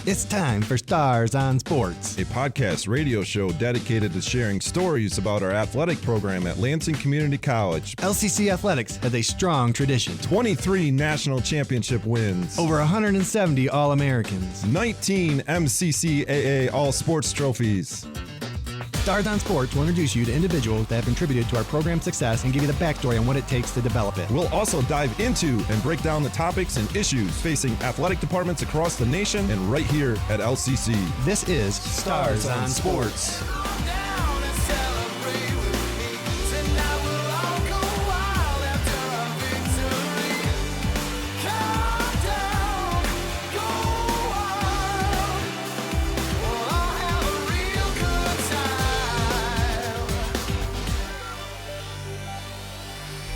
It's time for Stars on Sports, a podcast radio show dedicated to sharing stories about our athletic program at Lansing Community College. LCC Athletics has a strong tradition. 23 national championship wins. Over 170 All-Americans. 19 MCCAA All-Sports trophies. Stars on Sports will introduce you to individuals that have contributed to our program's success and give you the backstory on what it takes to develop it. We'll also dive into and break down the topics and issues facing athletic departments across the nation and right here at LCC. This is Stars on Sports.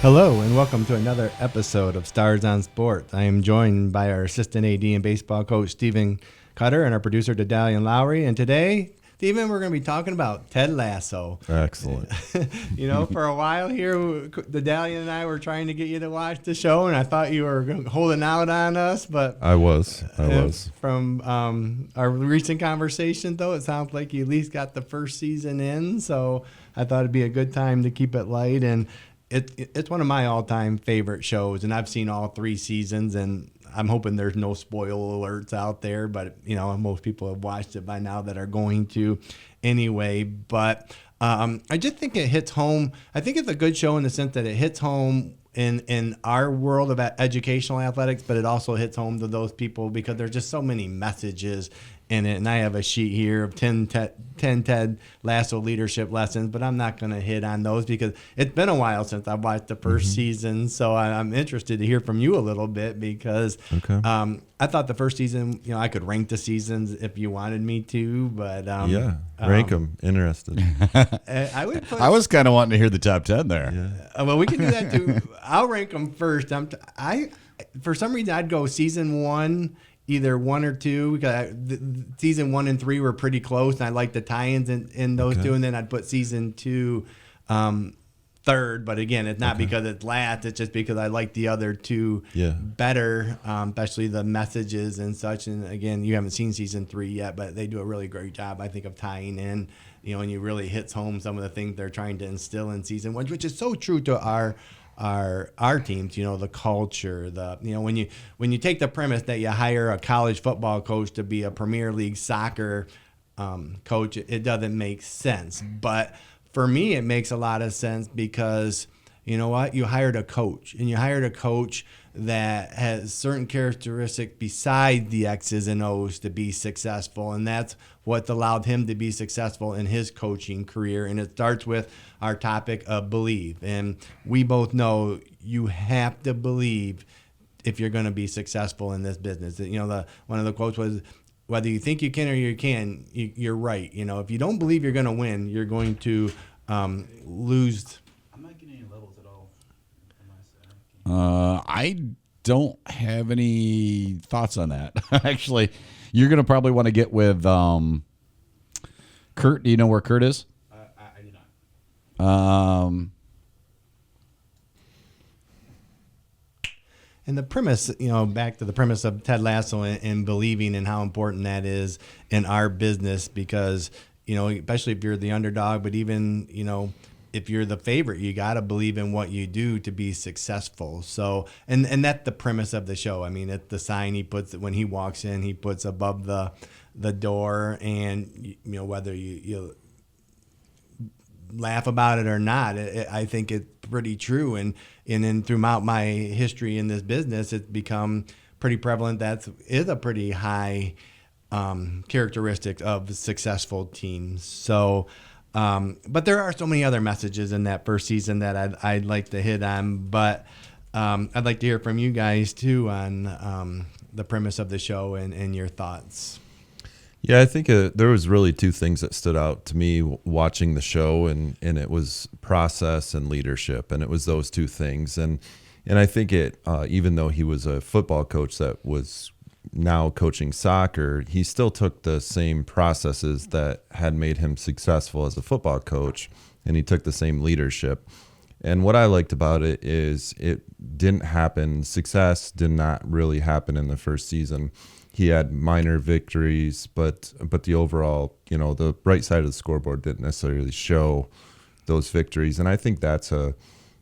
Hello and welcome to another episode of Stars on Sports. I am joined by our assistant AD and baseball coach, Stephen Cutter, and our producer, Dedalian Lowry. And today, Stephen, we're going to be talking about Ted Lasso. Excellent. You know, for a while here, Dedalian and I were trying to get you to watch the show, and I thought you were holding out on us. But I was. From our recent conversation, though, it sounds like you at least got the first season in. So I thought it'd be a good time to keep it light. And it's one of my all-time favorite shows, and I've seen all 3 seasons, and I'm hoping there's no spoiler alerts out there, but, you know, most people have watched it by now that are going to anyway. But I just think it hits home. I think it's a good show in the sense that it hits home in our world of educational athletics, but it also hits home to those people because there's just so many messages in it. And I have a sheet here of 10 Ted Lasso leadership lessons, but I'm not going to hit on those because it's been a while since I watched the first season. So I'm interested to hear from you a little bit because I thought the first season, you know, I could rank the seasons if you wanted me to, but rank them. Interested. I would. I was kind of wanting to hear the top 10 there. Yeah. Well, we can do that too. I'll rank them first. For some reason, I'd go season 1. Either 1 or 2, because season 1 and 3 were pretty close, and I like the tie-ins in those 2, and then I'd put season 2 third. But again, it's not because it's last; it's just because I like the other 2 better, especially the messages and such. And again, you haven't seen season 3 yet, but they do a really great job, I think, of tying in. You know, and you really hits home some of the things they're trying to instill in season 1, which is so true to our teams, you know, the culture, when you take the premise that you hire a college football coach to be a Premier League soccer coach, it doesn't make sense. But for me, it makes a lot of sense because, you know what, you hired a coach that has certain characteristics besides the X's and O's to be successful, and that's what allowed him to be successful in his coaching career. And it starts with our topic of believe. And we both know you have to believe if you're going to be successful in this business. You know, one of the quotes was, whether you think you can or you can, you're right. You know, if you don't believe you're going to win, you're going to lose. I'm not getting any levels at all on my side. I don't have any thoughts on that. Actually, you're going to probably want to get with Kurt. Do you know where Kurt is? I do not. And the premise, you know, back to the premise of Ted Lasso and believing and how important that is in our business because, you know, especially if you're the underdog, but even, you know, if you're the favorite, you got to believe in what you do to be successful. So, and that's the premise of the show. I mean, it's the sign he puts when he walks in, he puts above the door, and you know, whether you laugh about it or not, I think it's pretty true. And then throughout my history in this business, it's become pretty prevalent. That is a pretty high characteristic of successful teams. So. But there are so many other messages in that first season that I'd like to hit on. But I'd like to hear from you guys, too, on the premise of the show and your thoughts. Yeah, I think there was really 2 things that stood out to me watching the show, and it was process and leadership, and it was those 2 things. And I think even though he was a football coach that was now coaching soccer, he still took the same processes that had made him successful as a football coach, and he took the same leadership. And what I liked about it is it didn't happen. Success did not really happen in the first season. He had minor victories, but the overall, the right side of the scoreboard didn't necessarily show those victories. And I think that's a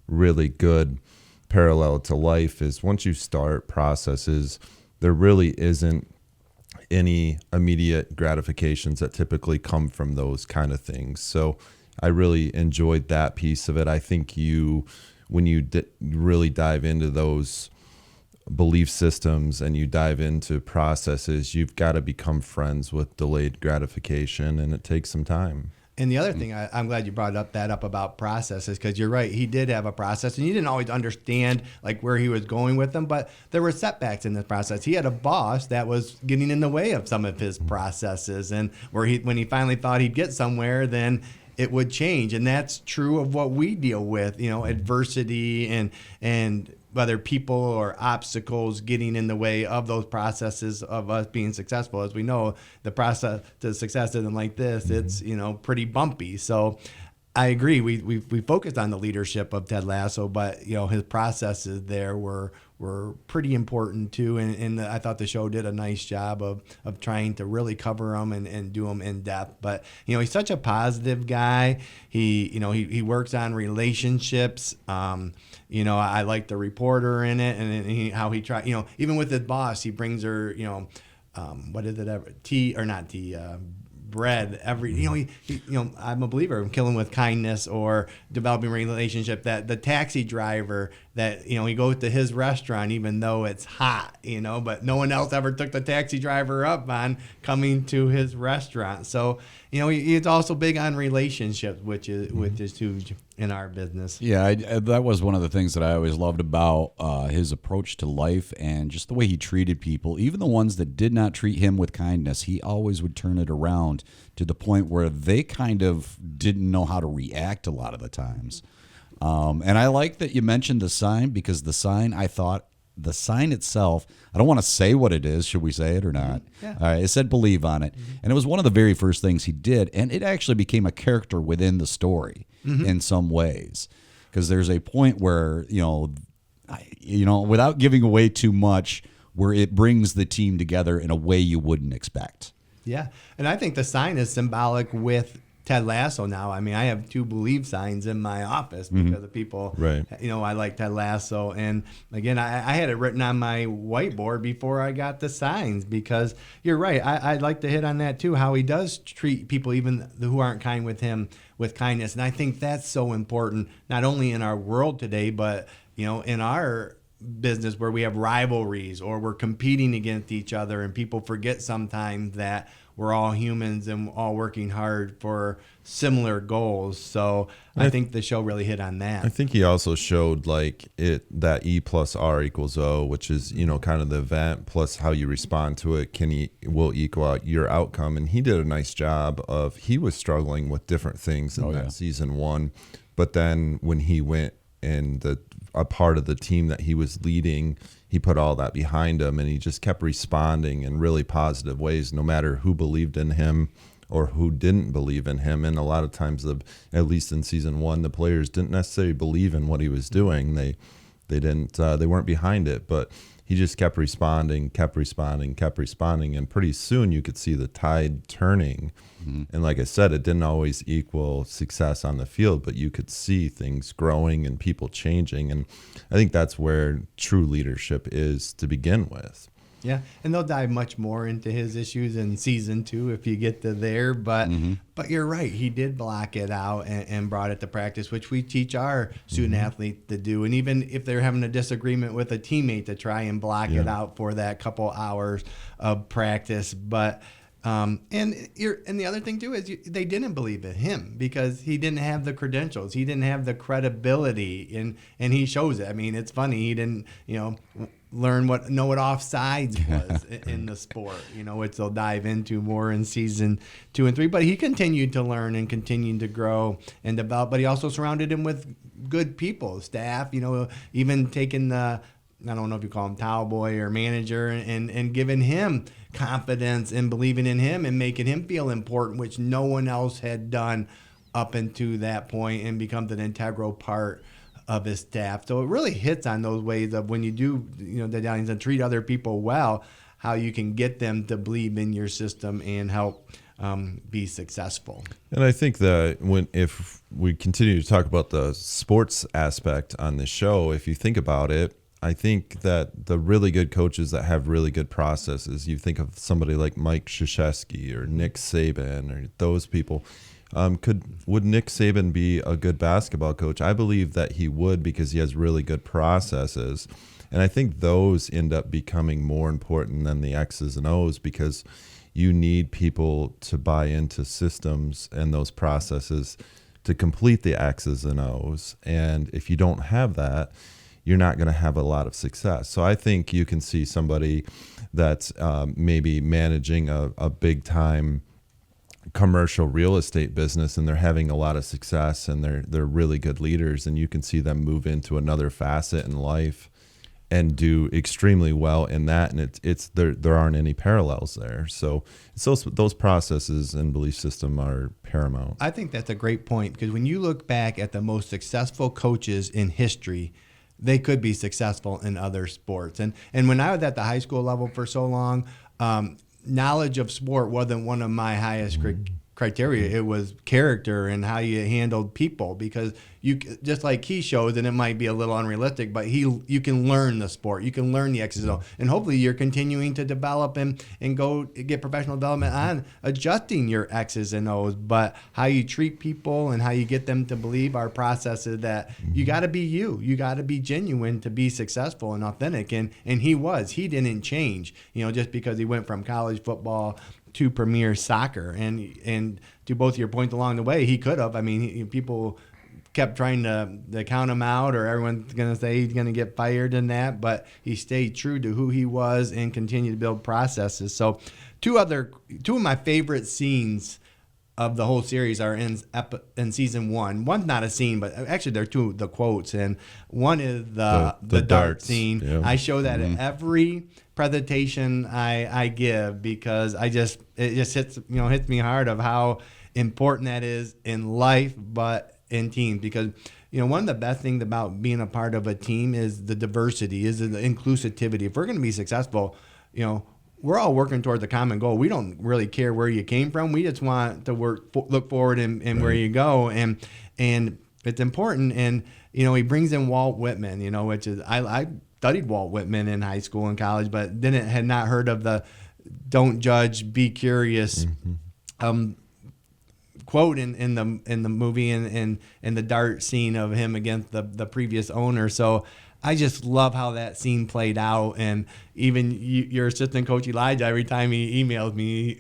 really good parallel to life, is once you start processes, there really isn't any immediate gratifications that typically come from those kind of things. So I really enjoyed that piece of it. I think when you really dive into those belief systems and you dive into processes, you've got to become friends with delayed gratification, and it takes some time. And the other thing, I'm glad you brought up about processes, because you're right. He did have a process, and he didn't always understand like where he was going with them, but there were setbacks in this process. He had a boss that was getting in the way of some of his processes, and when he finally thought he'd get somewhere, then it would change. And that's true of what we deal with, adversity and whether people or obstacles getting in the way of those processes of us being successful. As we know, the process to success isn't like this. It's, pretty bumpy. So I agree. We focused on the leadership of Ted Lasso, but, his processes there were pretty important too. And I thought the show did a nice job of trying to really cover them and do them in depth. But, he's such a positive guy. He works on relationships. I like the reporter in it, and how he tried, even with his boss, he brings her, what is it ever? Bread every, I'm a believer in killing with kindness or developing a relationship. That the taxi driver that, he goes to his restaurant even though it's hot, but no one else ever took the taxi driver up on coming to his restaurant. So, he's also big on relationships, which is huge in our business. Yeah, that was one of the things that I always loved about his approach to life, and just the way he treated people. Even the ones that did not treat him with kindness, he always would turn it around to the point where they kind of didn't know how to react a lot of the times. And I like that you mentioned the sign, because the sign itself, I don't want to say what it is. Should we say it or not? Yeah. All right, it said believe on it. And it was one of the very first things he did. And it actually became a character within the story in some ways. Because there's a point where, without giving away too much, where it brings the team together in a way you wouldn't expect. Yeah. And I think the sign is symbolic with Ted Lasso now. I mean, I have 2 believe signs in my office because of people, Right. I like Ted Lasso. And again, I had it written on my whiteboard before I got the signs, because you're right. I'd like to hit on that too, how he does treat people, even who aren't kind with him, with kindness. And I think that's so important, not only in our world today, but, in our business where we have rivalries or we're competing against each other, and people forget sometimes that we're all humans and all working hard for similar goals. So I think the show really hit on that. I think he also showed that E plus R equals O, which is, kind of the event plus how you respond to it will equal out your outcome. And he did a nice job he was struggling with different things in that season 1. But then when he went and a part of the team that he was leading, he put all that behind him, and he just kept responding in really positive ways, no matter who believed in him or who didn't believe in him. And a lot of times, at least in season 1, the players didn't necessarily believe in what he was doing. They weren't behind it, but he just kept responding, and pretty soon you could see the tide turning. And like I said, it didn't always equal success on the field, but you could see things growing and people changing. And I think that's where true leadership is to begin with. Yeah, and they'll dive much more into his issues in season 2 if you get to there. But you're right, he did block it out and brought it to practice, which we teach our student athletes to do. And even if they're having a disagreement with a teammate, to try and block it out for that couple hours of practice. But and the other thing too is they didn't believe in him because he didn't have the credentials, he didn't have the credibility, and he shows it. I mean, it's funny, he didn't know what offsides was in the sport, which they'll dive into more in season 2 and 3. But he continued to learn and continued to grow and develop. But he also surrounded him with good people, staff, even taking I don't know if you call him towel boy or manager, and giving him confidence and believing in him and making him feel important, which no one else had done up until that point, and becomes an integral part of his staff. So it really hits on those ways of when you do, the downings and treat other people well, how you can get them to believe in your system and help be successful. And I think that if we continue to talk about the sports aspect on this show, if you think about it, I think that the really good coaches that have really good processes, you think of somebody like Mike Krzyzewski or Nick Saban or those people. Would Nick Saban be a good basketball coach? I believe that he would, because he has really good processes. And I think those end up becoming more important than the X's and O's, because you need people to buy into systems and those processes to complete the X's and O's. And if you don't have that, you're not going to have a lot of success. So I think you can see somebody that's maybe managing a big time commercial real estate business, and they're having a lot of success, and they're really good leaders, and you can see them move into another facet in life and do extremely well in that, and there aren't any parallels there. So it's those processes and belief system are paramount. I think that's a great point, because when you look back at the most successful coaches in history, they could be successful in other sports. And when I was at the high school level for so long, knowledge of sport wasn't one of my highest criteria. It was character and how you handled people, because you, just like he shows, and it might be a little unrealistic, but you can learn the sport, you can learn the X's and O's, and hopefully you're continuing to develop and go get professional development on adjusting your X's and O's. But how you treat people and how you get them to believe our processes, that you got to be you got to be genuine to be successful and authentic, and he didn't change, just because he went from college football to premier soccer. And to both your points along the way, he could have. I mean, people kept trying to count him out, or everyone's going to say he's going to get fired and that, but he stayed true to who he was and continued to build processes. So two of my favorite scenes of the whole series are in season one. One's not a scene, but actually they're two of the quotes, and one is the dart scene. Yeah. I show that at every presentation I give, because it just hits me hard of how important that is in life, but in teams. Because one of the best things about being a part of a team is the diversity, is the inclusivity. If we're going to be successful, we're all working towards a common goal. We don't really care where you came from. We just want to look forward and right. Where you go, and it's important. And he brings in Walt Whitman, which is I studied Walt Whitman in high school and college, but had not heard of the "Don't judge, be curious" quote in the movie, and the dart scene of him against the previous owner. So I just love how that scene played out. And even your assistant coach Elijah, every time he emails me,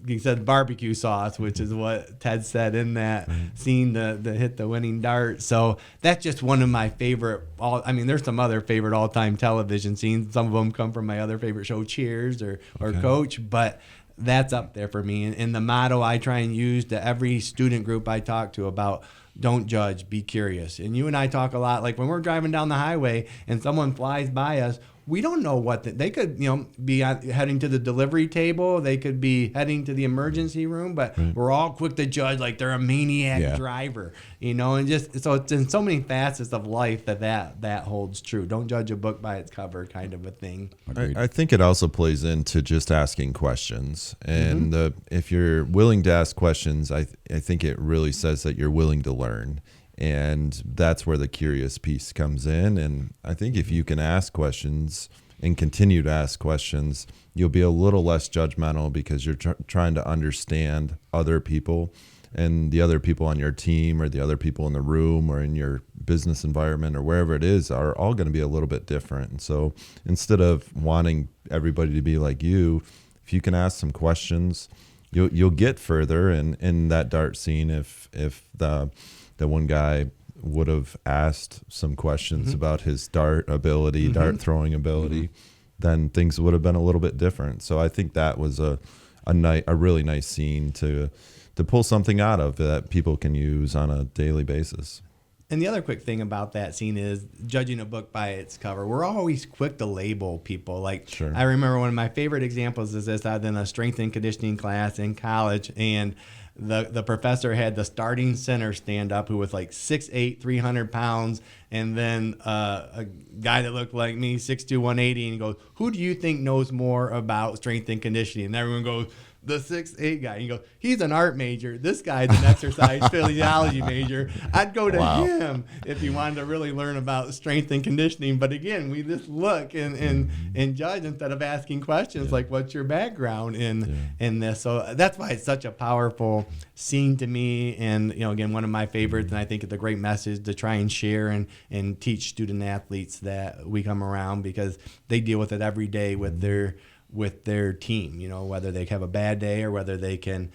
he said barbecue sauce, which is what Ted said in that scene to hit the winning dart. So that's just one of my favorite. There's some other favorite all-time television scenes. Some of them come from my other favorite show, Cheers or Coach, but that's up there for me. And the motto I try and use to every student group I talk to about don't judge, be curious. And you and I talk a lot, like when we're driving down the highway and someone flies by us, we don't know what they could, be heading to the delivery table. They could be heading to the emergency room, but we're all quick to judge like they're a maniac driver, and just, so it's in so many facets of life that holds true. Don't judge a book by its cover, kind of a thing. I think it also plays into just asking questions. And if you're willing to ask questions, I think it really says that you're willing to learn. And that's where the curious piece comes in. And I think if you can ask questions and continue to ask questions, you'll be a little less judgmental, because you're trying to understand other people, and the other people on your team or the other people in the room or in your business environment or wherever it is are all going to be a little bit different. And so instead of wanting everybody to be like you, if you can ask some questions, you'll get further. And in that dart scene, if the one guy would have asked some questions about his dart ability, dart throwing ability, then things would have been a little bit different. So I think that was a really nice scene to pull something out of that people can use on a daily basis. And the other quick thing about that scene is judging a book by its cover. We're always quick to label people. Like, sure. I remember one of my favorite examples is this. I was in a strength and conditioning class in college, and the professor had the starting center stand up who was like 6'8", 300 pounds, and then a guy that looked like me, 6'2", 180, and he goes, "Who do you think knows more about strength and conditioning?" And everyone goes, "The 6'8" guy." And you go, "He's an art major. This guy's an exercise physiology major. I'd go to him if you wanted to really learn about strength and conditioning." But again, we just look and judge instead of asking questions like, "What's your background in this?" So that's why it's such a powerful scene to me. And again, one of my favorites, and I think it's a great message to try and share and teach student athletes that we come around, because they deal with it every day with their team, whether they have a bad day or whether they can,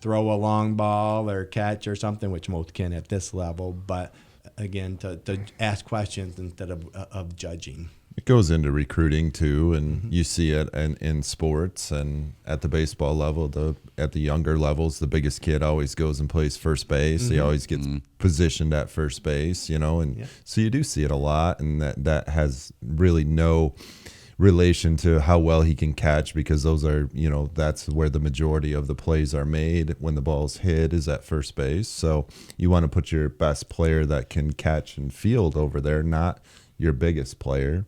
throw a long ball or catch or something, which most can at this level. But again, to ask questions instead of judging. It goes into recruiting too, and you see it in sports and at the baseball level. At the younger levels, the biggest kid always goes and plays first base. He always gets positioned at first base, and so you do see it a lot, and that has really no relation to how well he can catch, because those are, that's where the majority of the plays are made when the ball's hit, is at first base. So you want to put your best player that can catch and field over there, not your biggest player.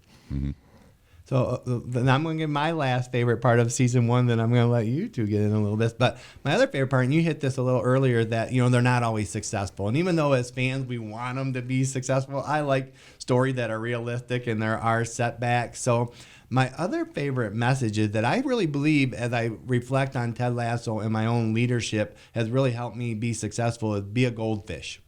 So then I'm going to give my last favorite part of season 1, then I'm going to let you two get in a little bit. But my other favorite part, and you hit this a little earlier, that, they're not always successful. And even though as fans we want them to be successful, I like stories that are realistic and there are setbacks. So my other favorite message is that I really believe, as I reflect on Ted Lasso and my own leadership has really helped me be successful, is be a goldfish.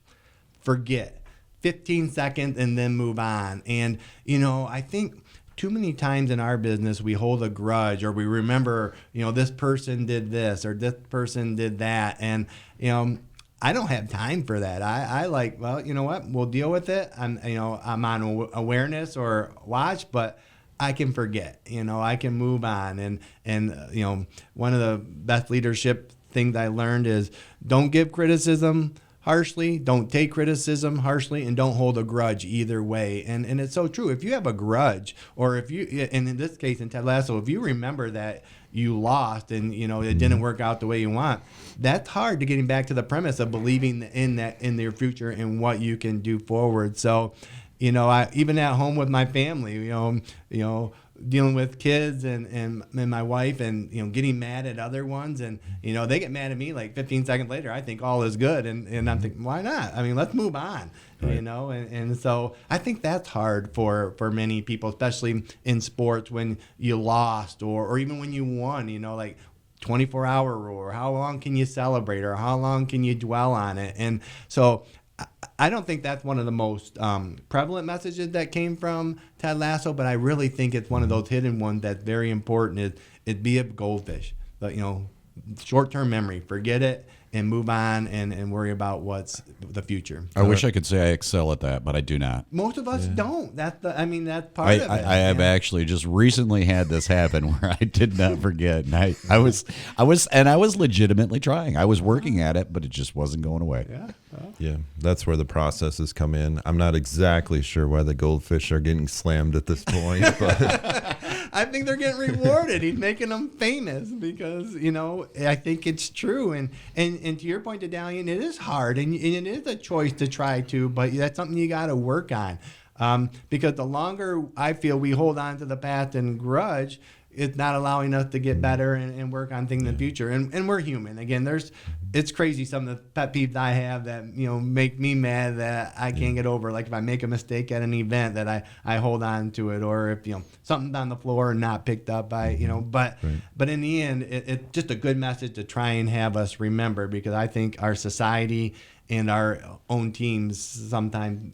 Forget. 15 seconds and then move on. And, I think too many times in our business we hold a grudge, or we remember, this person did this or this person did that. And, I don't have time for that. I like, well, you know what? We'll deal with it. I'm on awareness or watch, but I can forget, I can move on. And one of the best leadership things I learned is don't give criticism harshly, don't take criticism harshly, and don't hold a grudge either way. And it's so true. If you have a grudge, or if you, and in this case in Ted Lasso, if you remember that you lost and it didn't work out the way you want, that's hard to getting back to the premise of believing in your future and what you can do forward. So I even at home with my family, dealing with kids and my wife, and getting mad at other ones, and they get mad at me like 15 seconds later. I think all is good, and I'm thinking, why not? I mean, let's move on. Right. And so I think that's hard for many people, especially in sports, when you lost or even when you won. Like 24-hour rule, or how long can you celebrate, or how long can you dwell on it? And so I don't think that's one of the most prevalent messages that came from Ted Lasso, but I really think it's one of those hidden ones that's very important. Is be a goldfish, but short-term memory, forget it and move on and worry about what's the future. I wish I could say I excel at that, but I do not. Most of us don't. That's part of it. I have actually just recently had this happen where I did not forget, and I was legitimately trying. I was working at it, but it just wasn't going away. Yeah. Yeah, that's where the processes come in. I'm not exactly sure why the goldfish are getting slammed at this point, but I think they're getting rewarded. He's making them famous because, I think it's true. And to your point, Dedalian, it is hard, and it is a choice to try to, but that's something you got to work on. Because the longer I feel we hold on to the past and grudge, it's not allowing us to get better and work on things in the future. And we're human. Again, it's crazy some of the pet peeves I have that, make me mad that I can't get over. Like if I make a mistake at an event that I hold on to it, or if, something's on the floor and not picked up by, but in the end, it's just a good message to try and have us remember, because I think our society and our own teams sometimes,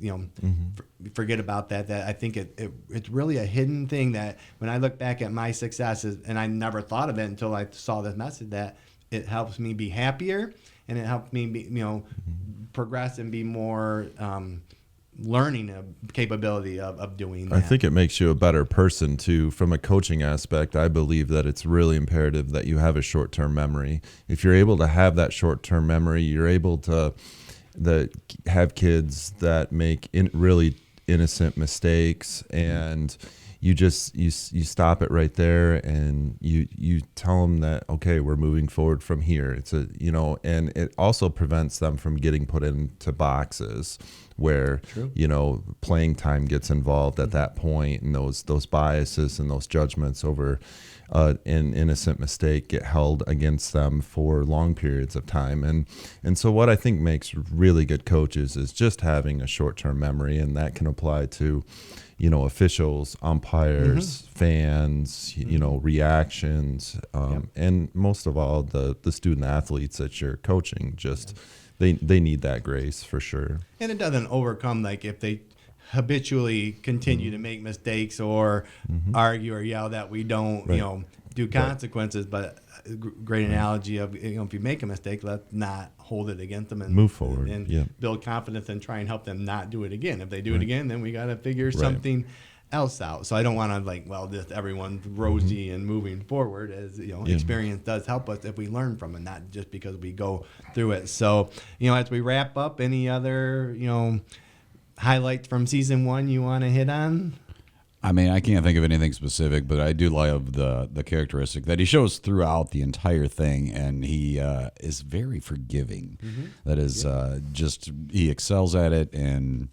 forget about that I think it's really a hidden thing that when I look back at my successes, and I never thought of it until I saw this message, that it helps me be happier, and it helps me be, progress and be more learning capability of doing that. I think it makes you a better person too. From a coaching aspect, I believe that it's really imperative that you have a short-term memory. If you're able to have that short-term memory, you're able to have kids that make really innocent mistakes, and you stop it right there, and you tell them that, okay, we're moving forward from here. It's a, and it also prevents them from getting put into boxes where playing time gets involved at that point, and those biases and those judgments over an innocent mistake get held against them for long periods of time. And so what I think makes really good coaches is just having a short-term memory, and that can apply to officials, umpires, fans, reactions, and most of all, the student athletes that you're coaching. Just they need that grace for sure. And it doesn't overcome, like, if they habitually continue to make mistakes or argue or yell, that we don't, do consequences. But a great analogy of, if you make a mistake, let's not hold it against them and move forward and build confidence and try and help them not do it again. If they do it again, then we got to figure something else out. So I don't want to just everyone's rosy and moving forward, as experience does help us if we learn from it, not just because we go through it. So, as we wrap up, any other, highlights from season 1 you want to hit on? I mean, I can't think of anything specific, but I do love the characteristic that he shows throughout the entire thing, and he is very forgiving. That is just, he excels at it, and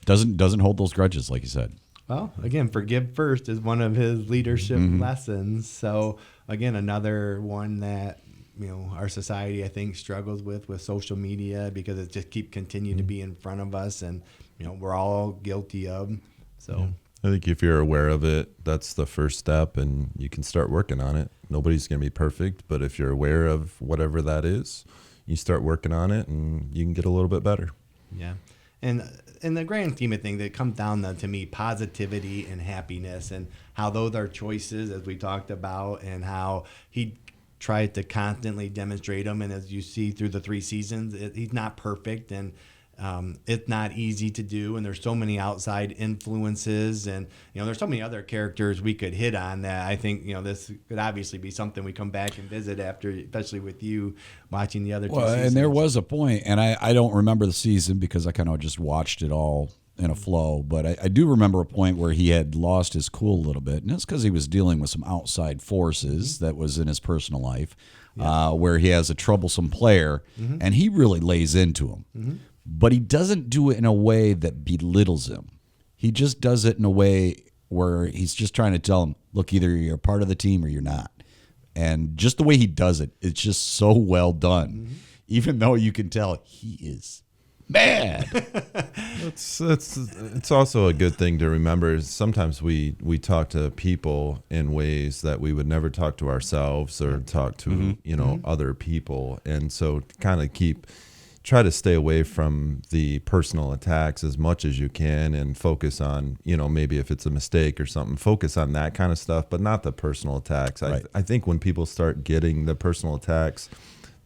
doesn't hold those grudges, like you said. Well, again, forgive first is one of his leadership lessons. So again, another one that our society, I think, struggles with social media, because it just continue to be in front of us, and we're all guilty of. So I think if you're aware of it, that's the first step, and you can start working on it. Nobody's going to be perfect, but if you're aware of whatever that is, you start working on it, and you can get a little bit better. Yeah. And in the grand scheme of things, it comes down to me, positivity and happiness, and how those are choices, as we talked about, and how he tried to constantly demonstrate them. And as you see through the 3 seasons, he's not perfect, and it's not easy to do, and there's so many outside influences, and there's so many other characters we could hit on that I think this could obviously be something we come back and visit after, especially with you watching the other 2 seasons. And there was a point, and I don't remember the season because I kind of just watched it all in a flow, but I do remember a point where he had lost his cool a little bit, and it's because he was dealing with some outside forces that was in his personal life, where he has a troublesome player, and he really lays into him. But he doesn't do it in a way that belittles him. He just does it in a way where he's just trying to tell him, look, either you're a part of the team or you're not. And just the way he does it, it's just so well done. Even though you can tell he is mad. It's also a good thing to remember. Sometimes we talk to people in ways that we would never talk to ourselves or talk to other people. And so kind of try to stay away from the personal attacks as much as you can, and focus on, maybe if it's a mistake or something, focus on that kind of stuff, but not the personal attacks. Right. I think when people start getting the personal attacks,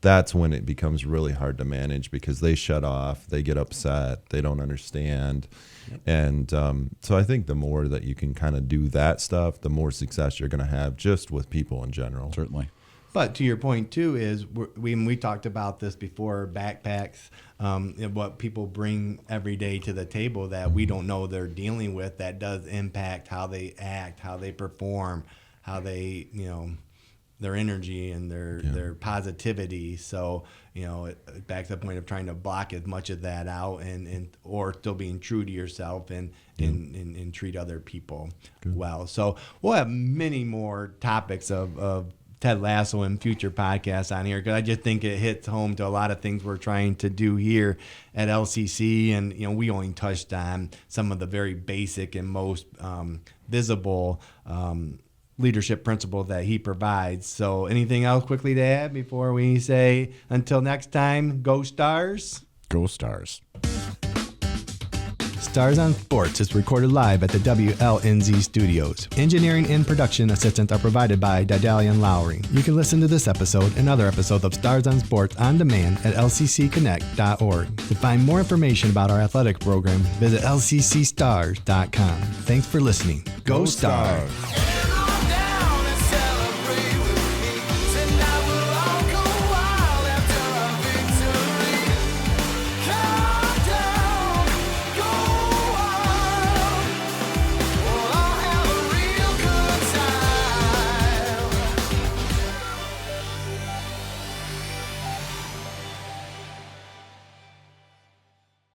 that's when it becomes really hard to manage, because they shut off, they get upset, they don't understand. And so I think the more that you can kind of do that stuff, the more success you're going to have just with people in general. Certainly. But to your point, too, is we talked about this before, backpacks, and what people bring every day to the table that we don't know they're dealing with, that does impact how they act, how they perform, how they, their energy and their positivity. So, back to the point of trying to block as much of that out, and or still being true to yourself and treat other people well. So we'll have many more topics of Ted Lasso in future podcasts on here, because I just think it hits home to a lot of things we're trying to do here at LCC. And, we only touched on some of the very basic and most visible leadership principles that he provides. So anything else quickly to add before we say until next time, go Stars? Go Stars. Stars on Sports is recorded live at the WLNZ studios. Engineering and production assistance are provided by Didali and Lowry. You can listen to this episode and other episodes of Stars on Sports on demand at lccconnect.org. To find more information about our athletic program, visit lccstars.com. Thanks for listening. Go Stars!